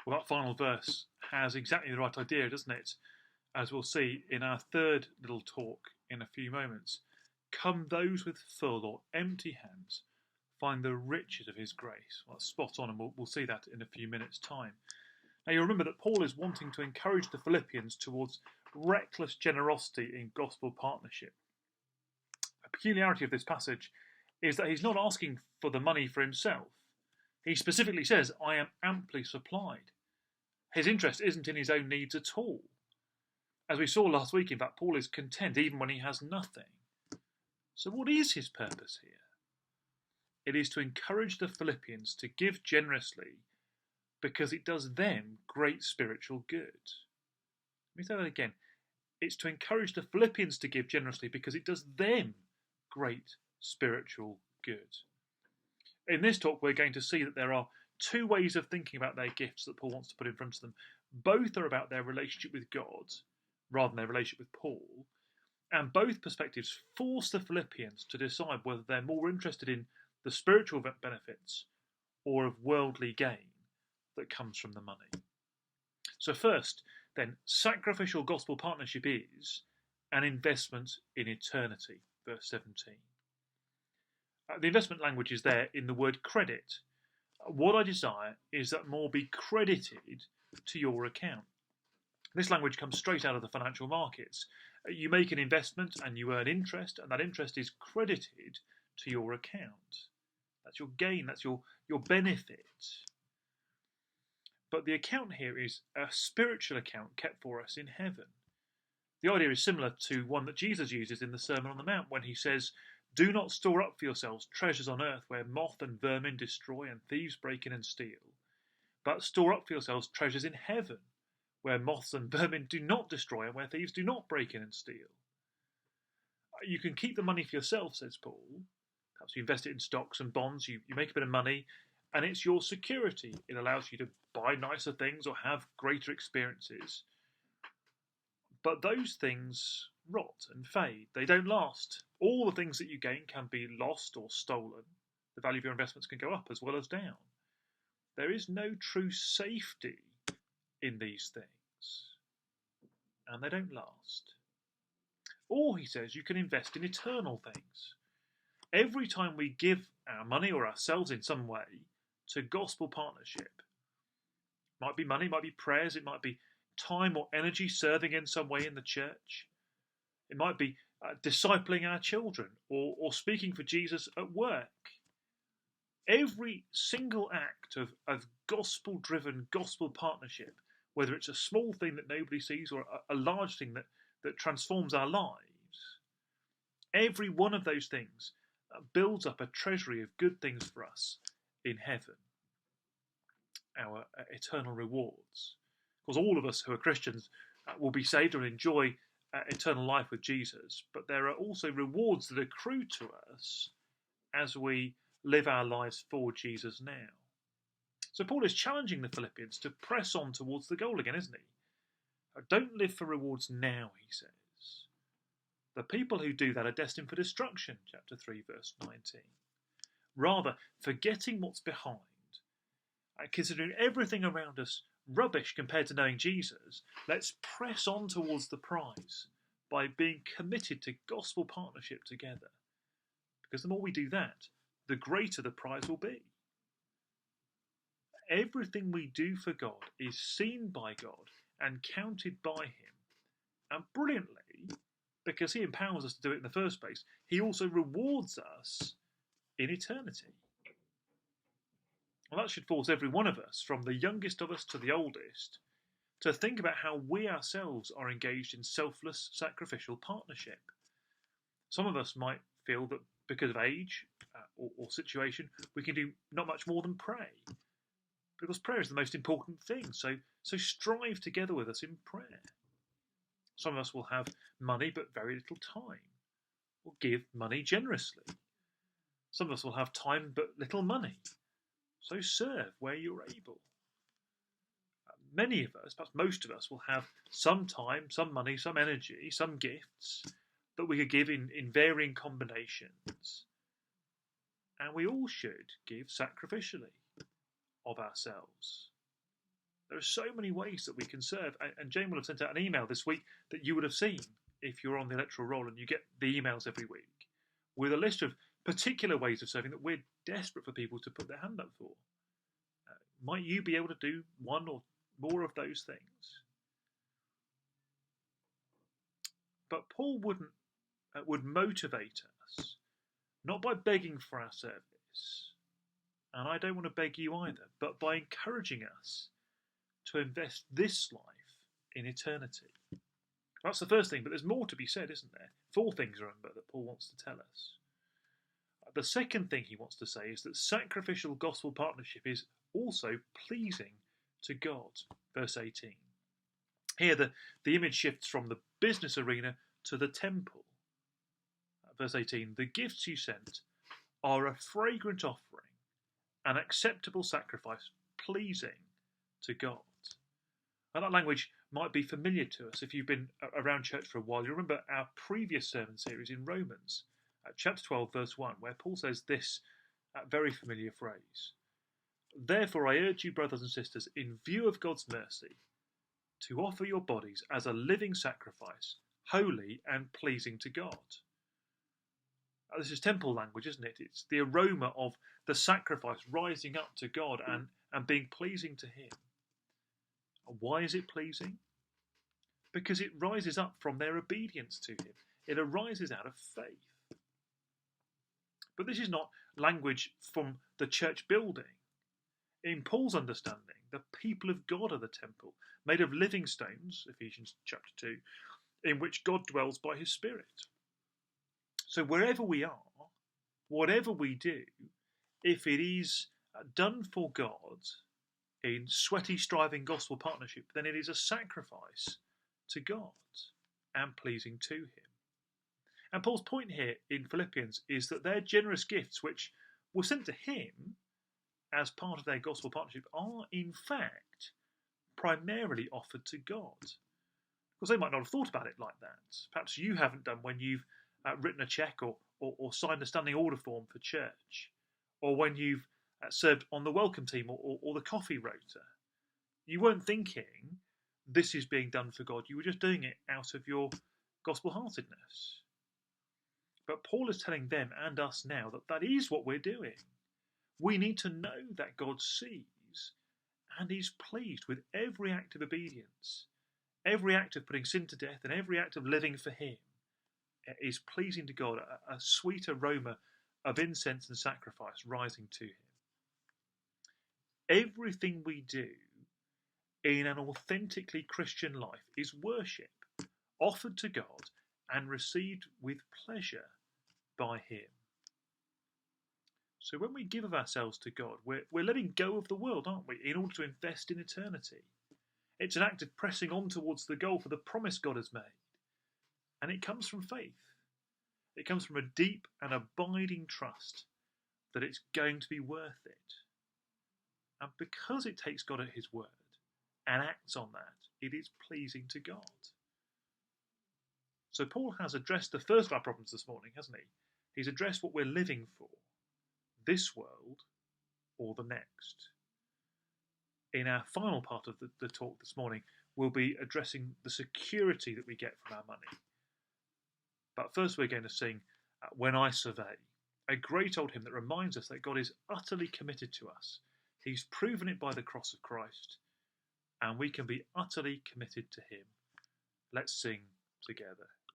Well, that final verse has exactly the right idea, doesn't it? As we'll see in our third little talk in a few moments. Come those with full or empty hands, find the riches of his grace. Well, that's spot on, and we'll see that in a few minutes' time. Now, you remember that Paul is wanting to encourage the Philippians towards reckless generosity in gospel partnership. A peculiarity of this passage is that he's not asking for the money for himself. He specifically says, I am amply supplied. His interest isn't in his own needs at all. As we saw last week, in fact, Paul is content even when he has nothing. So what is his purpose here? It is to encourage the Philippians to give generously because it does them great spiritual good. Let me say that again. It's to encourage the Philippians to give generously because it does them great spiritual good. In this talk, we're going to see that there are two ways of thinking about their gifts that Paul wants to put in front of them. Both are about their relationship with God rather than their relationship with Paul. And both perspectives force the Philippians to decide whether they're more interested in the spiritual benefits or of worldly gain that comes from the money. So first, then, sacrificial gospel partnership is an investment in eternity, verse 17. The investment language is there in the word credit. What I desire is that more be credited to your account. This language comes straight out of the financial markets. You make an investment and you earn interest, and that interest is credited to your account. That's your gain, that's your benefit. But the account here is a spiritual account kept for us in heaven. The idea is similar to one that Jesus uses in the Sermon on the Mount when he says, do not store up for yourselves treasures on earth where moth and vermin destroy and thieves break in and steal, but store up for yourselves treasures in heaven where moths and vermin do not destroy and where thieves do not break in and steal. You can keep the money for yourself, says Paul. Perhaps you invest it in stocks and bonds, you make a bit of money, and it's your security. It allows you to buy nicer things or have greater experiences. But those things rot and fade. They don't last. All the things that you gain can be lost or stolen. The value of your investments can go up as well as down. There is no true safety in these things. And they don't last. Or, he says, you can invest in eternal things. Every time we give our money or ourselves in some way to gospel partnership, might be money, might be prayers, it might be time or energy serving in some way in the church. It might be discipling our children or speaking for Jesus at work. Every single act of gospel-driven gospel partnership, whether it's a small thing that nobody sees or a large thing that transforms our lives, every one of those things builds up a treasury of good things for us in heaven, our eternal rewards. Of course, all of us who are Christians will be saved and enjoy eternal life with Jesus, but there are also rewards that accrue to us as we live our lives for Jesus now. So Paul is challenging the Philippians to press on towards the goal again, isn't he? Don't live for rewards now, he says. The people who do that are destined for destruction, chapter 3, verse 19. Rather, forgetting what's behind, and considering everything around us rubbish compared to knowing Jesus, let's press on towards the prize by being committed to gospel partnership together. Because the more we do that, the greater the prize will be. Everything we do for God is seen by God and counted by him. And brilliantly, because he empowers us to do it in the first place, he also rewards us in eternity. Well, that should force every one of us, from the youngest of us to the oldest, to think about how we ourselves are engaged in selfless, sacrificial partnership. Some of us might feel that because of age or situation, we can do not much more than pray. Because prayer is the most important thing, so strive together with us in prayer. Some of us will have money but very little time, or give money generously. Some of us will have time but little money, so serve where you're able. Many of us, perhaps most of us, will have some time, some money, some energy, some gifts that we could give in varying combinations. And we all should give sacrificially of ourselves. There are so many ways that we can serve. And Jane will have sent out an email this week that you would have seen if you're on the electoral roll and you get the emails every week with a list of particular ways of serving that we're desperate for people to put their hand up for. Might you be able to do one or more of those things? But Paul would motivate us not by begging for our service, and I don't want to beg you either, but by encouraging us to invest this life in eternity. That's the first thing, but there's more to be said, isn't there? 4 things, remember, that Paul wants to tell us. The second thing he wants to say is that sacrificial gospel partnership is also pleasing to God. Verse 18. Here the image shifts from the business arena to the temple. Verse 18, the gifts you sent are a fragrant offering, an acceptable sacrifice, pleasing to God. Now that language might be familiar to us if you've been around church for a while. You remember our previous sermon series in Romans, chapter 12, verse 1, where Paul says this very familiar phrase. Therefore I urge you, brothers and sisters, in view of God's mercy, to offer your bodies as a living sacrifice, holy and pleasing to God. This is temple language, isn't it? It's the aroma of the sacrifice rising up to God and being pleasing to Him. Why is it pleasing? Because it rises up from their obedience to Him. It arises out of faith. But this is not language from the church building. In Paul's understanding, the people of God are the temple, made of living stones, Ephesians chapter 2, in which God dwells by His Spirit. So wherever we are, whatever we do, if it is done for God in sweaty, striving gospel partnership, then it is a sacrifice to God and pleasing to Him. And Paul's point here in Philippians is that their generous gifts, which were sent to him as part of their gospel partnership, are in fact primarily offered to God. Because they might not have thought about it like that. Perhaps you haven't done when you've written a cheque or signed a standing order form for church, or when you've served on the welcome team or the coffee rota. You weren't thinking this is being done for God. You were just doing it out of your gospel-heartedness. But Paul is telling them and us now that that is what we're doing. We need to know that God sees and is pleased with every act of obedience, every act of putting sin to death, and every act of living for Him is pleasing to God, a sweet aroma of incense and sacrifice rising to Him. Everything we do in an authentically Christian life is worship, offered to God and received with pleasure by Him. So when we give of ourselves to God, we're letting go of the world, aren't we, in order to invest in eternity. It's an act of pressing on towards the goal for the promise God has made. And it comes from faith. It comes from a deep and abiding trust that it's going to be worth it. And because it takes God at His word and acts on that, it is pleasing to God. So Paul has addressed the first of our problems this morning, hasn't he? He's addressed what we're living for, this world or the next. In our final part of the talk this morning, we'll be addressing the security that we get from our money. But first we're going to sing When I Survey, a great old hymn that reminds us that God is utterly committed to us. He's proven it by the cross of Christ, and we can be utterly committed to Him. Let's sing together.